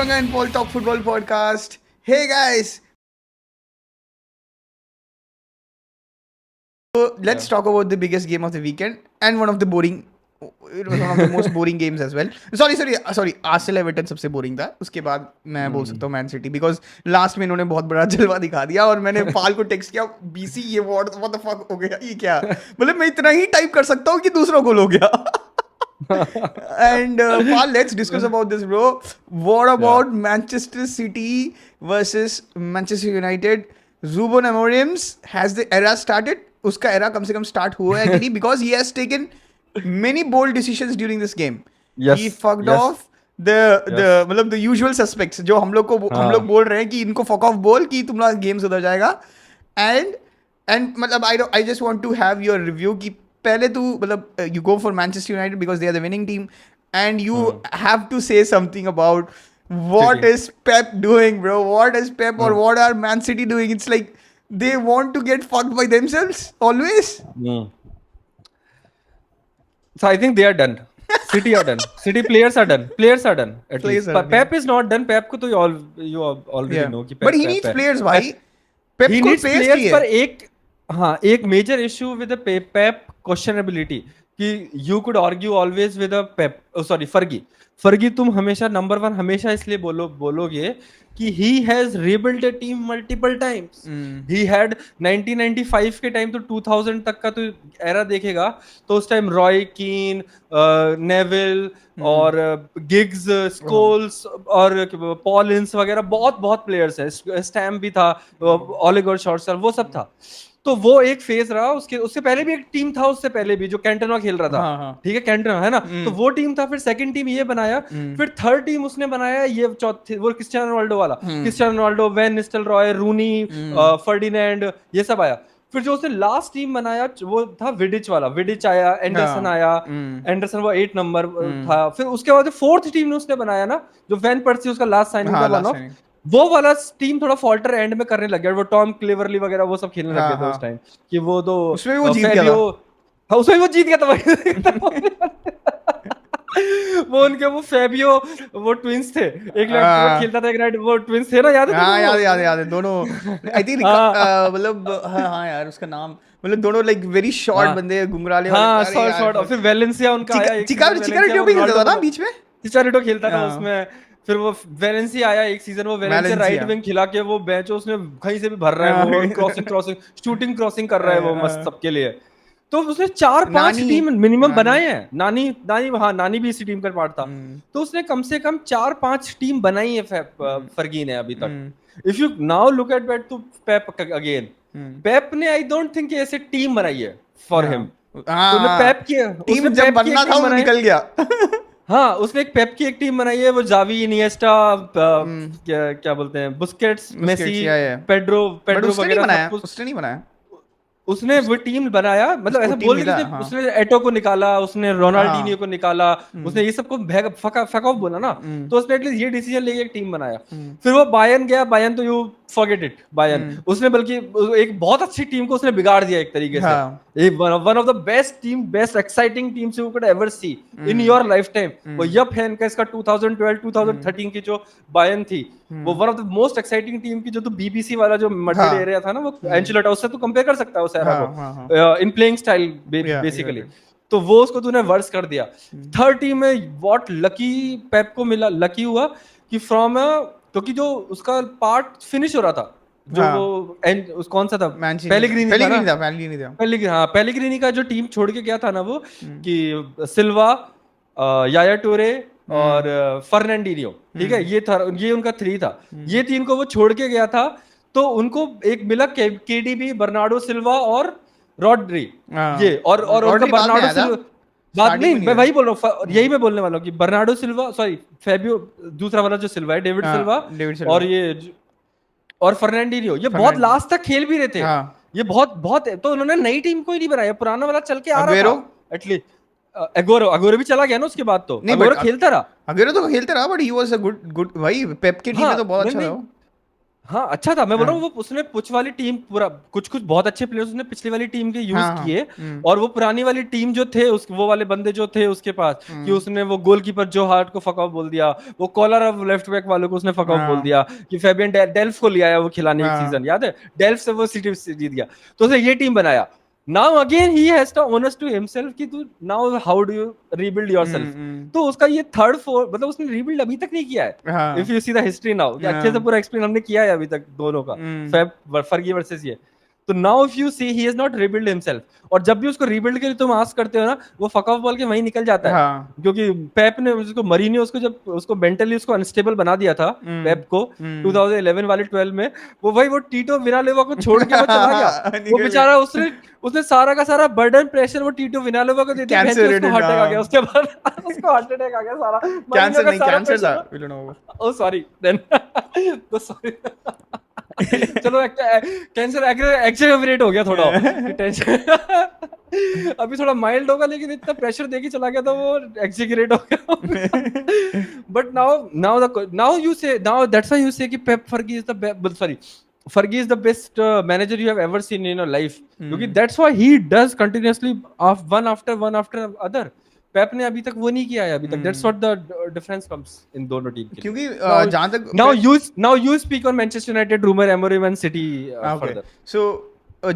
Ranga and Paul Talk Football Podcast. Hey guys, so let's talk about the biggest game of the weekend and one of the boring. It was one of the most boring games as well. Sorry. Arsenal Everton सबसे boring था. उसके बाद मैं बोल सकता हूँ man city because last में इन्होंने बहुत बड़ा जलवा दिखा दिया और मैंने पाल को टेक्स्ट किया BC ये what the fuck हो गया ये क्या मतलब मैं इतना ही टाइप कर सकता हूँ कि दूसरों को हो गया. And Paul, let's discuss about this, bro. What about Manchester City versus Manchester United? Ruben Amorim's has the era started? उसका era कम से कम start हुआ है कि नहीं? Because he has taken many bold decisions during this game. Yes, He fucked yes. off the मतलब the usual suspects जो हम लोग बोल रहे हैं कि इनको fuck off बोल कि तुम्हारा गेम सुधर जाएगा. And मतलब I just want to have your review कि पहले तू मतलब you go for Manchester United because they are the winning team and you have to say something about what City. is Pep doing, bro? What is Pep or what are Man City doing? It's like they want to get fucked by themselves always. So I think they are done. City are done. City players are done. Players are done. At Players least. are But done. Pep is not done. Pep को तो you already know कि Pep. But he needs players, भाई. Pep He को needs players players चाहिए. पर एक major issue with the Pep questionability कि you could argue always with a Pep. Oh sorry, Fergie तुम हमेशा नंबर 1 हमेशा इसलिए बोलोगे कि he has rebuilt a team multiple times. He had 1995 के टाइम तो 2000 तक का तो एरा देखेगा तो उस टाइम रॉय कीन, नेविल और गिग्स, स्कोल्स और पॉल इंस वगैरह बहुत प्लेयर्स है. स्टैम भी था, ओलिगर शॉर्ट्सर वो सब था. तो वो एक फेज रहा. उससे पहले भी एक टीम था, उससे पहले भी जो कैंटोना खेल रहा था. ठीक है, कैंटोना है ना. तो वो टीम था. फिर सेकंड टीम ये बनाया. फिर थर्ड टीम उसने बनाया ये चौथी वो क्रिस्टियानो रोनाल्डो वाला. Cristiano Ronaldo, van Nistelrooy, Rooney, Ferdinand ये सब आया. फिर जो उसने लास्ट टीम बनाया वो था विडिच वाला. विडिच आया, एंडरसन आया. एंडरसन वो 8 नंबर था. फिर उसके बाद फोर्थ टीम ने उसने बनाया ना जो वैन पर्सी उसका लास्ट साइनिंग था वन ऑफ वो वाला टीम थोड़ा फॉल्टर एंड में करने लग गया. वो टॉम क्लेवरली वगैरह वो सब खेलने लग गए थे उस टाइम कि वो तो उसमें वो जीत गया था. उसमें वो जीत गया था. वो उनके वो फैबियो वो ट्विंस थे. एक लड़का खेलता था, एक राइट वो ट्विंस थे ना, याद है? हाँ याद है दोनों. आई थिंक मतलब हाँ यार उसका नाम मतलब दोनों लाइक वेरी शॉर्ट बंदे घुंघराले वाले. हाँ शॉर्ट. और फिर वेलेंसिया उनका आया. चिकारेटो भी खेलता था ना बीच में. चिकारेटो खेलता था उसमें. फिर वो वेलेंसिया आया एक सीजन. वो वेलेंसिया राइट विंग खिला के वो बेंच उसने कहीं से भी भर रहा है. वो क्रॉसिंग शूटिंग क्रॉसिंग कर रहा है वो मस्त सबके लिए. तो उसने 4-5 टीम मिनिमम बनाए हैं. नानी भी इसी टीम का पार्ट था. तो उसने कम से कम 4-5 टीम बनाई है फर्गी ने अभी तक. If you now look at back to Pep again, Pep ने आई डोंट थिंक ऐसे टीम बनाई है फॉर हिम. पेप की टीम जब बनना था वो निकल गया. हाँ, उसने एक पेप की एक टीम बनाई है. वो जावी, इनिएस्टा, क्या बोलते हैं, बुस्केट्स, मेसी, पेड्रो वगैरह. उसने नहीं बनाया. उसने वो टीम बनाया. मतलब ऐसा बोल रही थी. उसने एटो को निकाला, उसने रोनाल्डिनियो को निकाला, उसने ये सबको फक ऑफ बोला ना. तो उसने एटलीस्ट ये डिसीजन लेके एक टीम बनाया. फिर वो बायर्न गया. बायर्न तो यू फॉरगेट इट. बायर्न उसने बल्कि एक बहुत अच्छी टीम को उसने बिगाड़ दिया एक तरीके से. One of the best team, best exciting teams you could ever see in your life time. वो यप हैन का इसका 2012-2013 की जो बायर्न थी वो one of the most exciting team की. जो तो बीबीसी वाला जो मड्रिड एरिया था ना वो एंचेलोटी उससे तो कंपेयर कर सकता है उस एरा को इन प्लेइंग स्टाइल बेसिकली. तो वो उसको तूने वर्स कर दिया. थर्ड टीम में व्हाट लकी पेप को मिला, लकी हुआ कि फ्रॉम क्योंकि जो उसका पार्ट फिनिश हो रहा था जो वो कौन सा था, पेलेग्रिनी का जो टीम छोड़ के गया था ना वो कि सिल्वा, याया टूरे और फर्नांडिनियो. ठीक है, ये उनका 3 था. ये 3 को वो छोड़ के गया था. तो उनको एक मिला केडीबी, बर्नार्डो सिल्वा और रॉड्री. ये और उनका बर्नार्डो सिल्वा बात नहीं, मैं वही बोल रहा हूँ. यही मैं बोलने वाला हूँ कि बर्नार्डो सिल्वा, सॉरी फैबियो, दूसरा वाला जो सिल्वा है, डेविड सिल्वा और ये और फर्नांडिनियो, ये बहुत लास्ट तक खेल भी रहे थे. ये बहुत तो उन्होंने नई टीम को ही नहीं बनाया. पुराना वाला चल के आ रहा था एटलीस्ट. अगोरो भी चला गया ना उसके बाद. तो अगोरो खेलता रहा. अगोरो तो खेलता रहा but he was a good भाई. पेप की टीम में तो बहुत अच्छा रहा. हाँ अच्छा था, मैं बोल रहा हाँ हूँ वो उसने पुछ वाली टीम पूरा कुछ कुछ बहुत अच्छे प्लेयर्स उसने पिछली वाली टीम के यूज हाँ हाँ किए, और वो पुरानी वाली टीम जो थे उस वो वाले बंदे जो थे उसके पास कि उसने वो गोलकीपर जो हार्ट को फक ऑफ बोल दिया, वो कॉलर ऑफ लेफ्ट बैक वालों को उसने फक ऑफ बोल हाँ दिया, कि फेबियन डेल्फ को ले आया वो खिलाने एक हाँ सीजन, याद है डेल्फ से वो सिटी जीत गया, तो उसने ये टीम बनाया। Now again he has to honest to himself कि तू now how do you rebuild yourself, तो उसका ये थर्ड फोर्थ मतलब उसने रीबिल्ड अभी तक नहीं किया है। हाँ if you see the history now, अच्छे से हाँ पूरा एक्सप्लेन हमने किया है अभी तक दोनों का, फर्गी वर्सेस ये। तो now if you see he has not rebuild himself, और जब भी उसको रीबिल्ड के लिए तुम आस्क करते हो ना, वो फक ऑफ बॉल के वहीं निकल जाता है, हाँ क्योंकि पेप ने उसको मरीनियो उसको जब उसको मेंटली उसको अनस्टेबल बना दिया था पेप को 2011 वाले 12 में, वो टीटो विनालेवा को छोड़ के वो चला गया, वो निकल बेचारा उसने उसने सारा का सारा बर्डन प्रेशर वो टीटो विनालेवा को दे दिया, कैंसर उसको हार्ट अटैक आ गया, उसके बाद उसको हार्ट अटैक आ गया सारा, कैंसर नहीं सारा कैंसर था pressure- we don't know. Oh sorry then तो सॉरी चलो कैंसर एक्सेलरेट हो गया थोड़ा कि टेंशन अभी थोड़ा माइल्ड होगा, लेकिन इतना प्रेशर देके चला गया था वो एक्सेलरेट हो गया। But now you say now that's why you say कि Pep Fergie is the sorry Fergie is the best manager you have ever seen in your life, क्योंकि that's why he does continuously one after other. पेप ने अभी तक वो नहीं किया है अभी तक, that's what the difference comes in दोनों टीम के लिए। क्योंकि जहां तक now you speak on Manchester United rumor Amorim and City further. So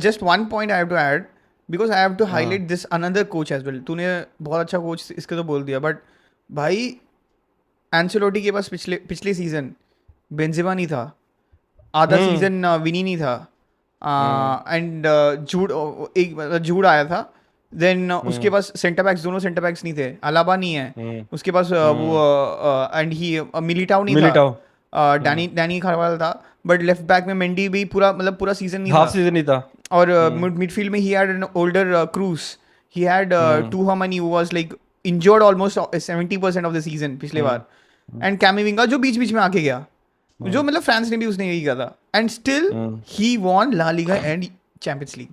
just one point I have to add, because I have to highlight this another coach as well. तूने बहुत अच्छा coach इसके तो बोल दिया, बट भाई Ancelotti के पास पिछले सीजन बेंजेमा नहीं था, आधा सीजन विनी नहीं था, एंड जूड आया था, देन उसके पास सेंटर बैक्स नहीं थे, अलाबा नहीं है उसके पास, वो एंड ही मिलिटाओ नहीं था, डैनी खारवाल था, बट लेफ्ट बैक में मेंडी भी पूरा सीजन नहीं हाफ सीजन नहीं था, और मिडफील्ड में he had an older Kroos, he had टूहामनी who was like injured almost 70% of the season पिछले बार, एंड कैमिविंगा जो बीच में आके गया, जो मतलब फ्रांस ने भी उसने यही किया था, and still he won La Liga and Champions League,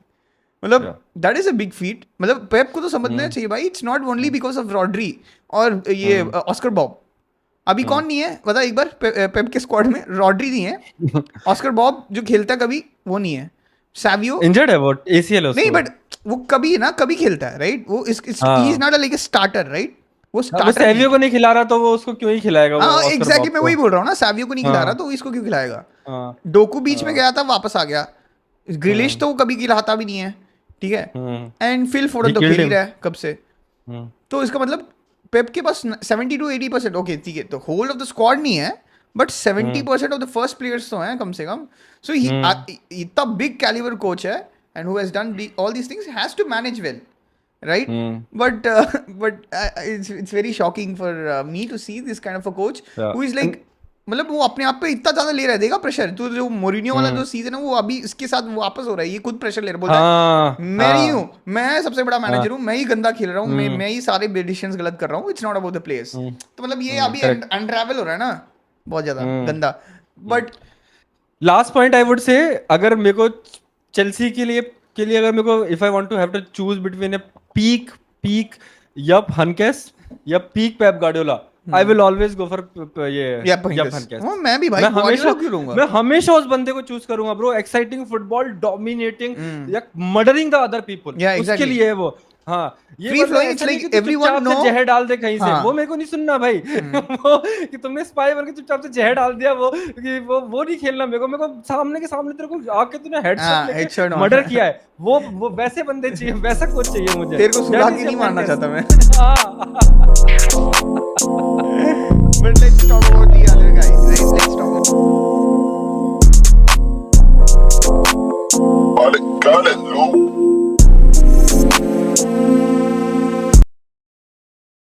मतलब that is a big feat. मतलब पेप को तो समझना चाहिए भाई, it's not only because of Rodri और ये ऑस्कर बॉब, अभी कौन नहीं है बता एक बार पेप के स्क्वाड में, रॉड्री नहीं है, ऑस्कर बॉब जो खेलता है कभी वो नहीं है, सैवियो इंजर्ड है वो, एसीएल नहीं, बट वो कभी खेलता है, राइट, वो he is not like a starter, right, वो स्टार्टर सैवियो को नहीं खिला रहा तो वो उसको क्यों ही खिलाएगा, वो हाँ एग्जैक्टली मैं वही बोल रहा हूँ ना, सैवियो को नहीं खिला रहा तो इसको क्यों खिलाएगा, डोकू बीच में गया था वापस आ गया, ग्रिलिश तो कभी खिलाता भी नहीं है, ठीक है, एंड फिल फोर्डन तो खेल ही रहा है कब से, तो इसका मतलब पेप के पास 70 to 80%, ओके ठीक है, तो होल ऑफ द स्क्वाड नहीं है, but 70% of the first players तो हैं कम से कम, सो ही इतना बिग कैलिबर कोच है, and who has done all these things has to manage well, right? But it's very shocking for me to see this kind of a coach who is like, मतलब वो अपने आप पे इतना ज्यादा ले रहा है, देगा प्रेशर, तो जो मोरिनियो वाला जो सीजन है वो अभी इसके साथ वापस हो रहा है, ये खुद प्रेशर ले रहा है, बोलता है मैं ही हूँ, मैं सबसे बड़ा मैनेजर हूँ, मैं ही गंदा खेल रहा हूँ, मैं ही सारे डिसीजंस गलत कर रहा हूँ, it's not about the players, तो मतलब ये अभी अनट्रैवल हो रहा है ना बहुत ज्यादा गंदा। But last point I would say, अगर मेरे को चेल्सी के लिए अगर मेरे को if I want to have to choose between a peak Jupp Heynckes या peak Pep Guardiola, I will always go for ये यप हनकेस। मैं भी भाई गार्डियोला क्यों लूंगा, मैं हमेशा उस बंदे को चूज करूंगा ब्रो, एक्साइटिंग फुटबॉल, डोमिनेटिंग या मर्डरिंग द अदर पीपल, उसके लिए है वो। हाँ ये free flowing, it's like everyone no, जहर डाल दे कहीं से, वो मेरे को नहीं सुनना भाई, वो कि तुमने स्पाई बन के चुपचाप से जहर डाल दिया, वो कि वो नहीं खेलना मेरे को सामने के सामने तेरे को आके तूने हेडशॉट मर्डर किया है, वो वैसे बंदे चाहिए, वैसा कोच चाहिए मुझे, तेरे को सुला के नहीं मारना चाहता मैं। But let's talk about the other guys, right? Let's talk about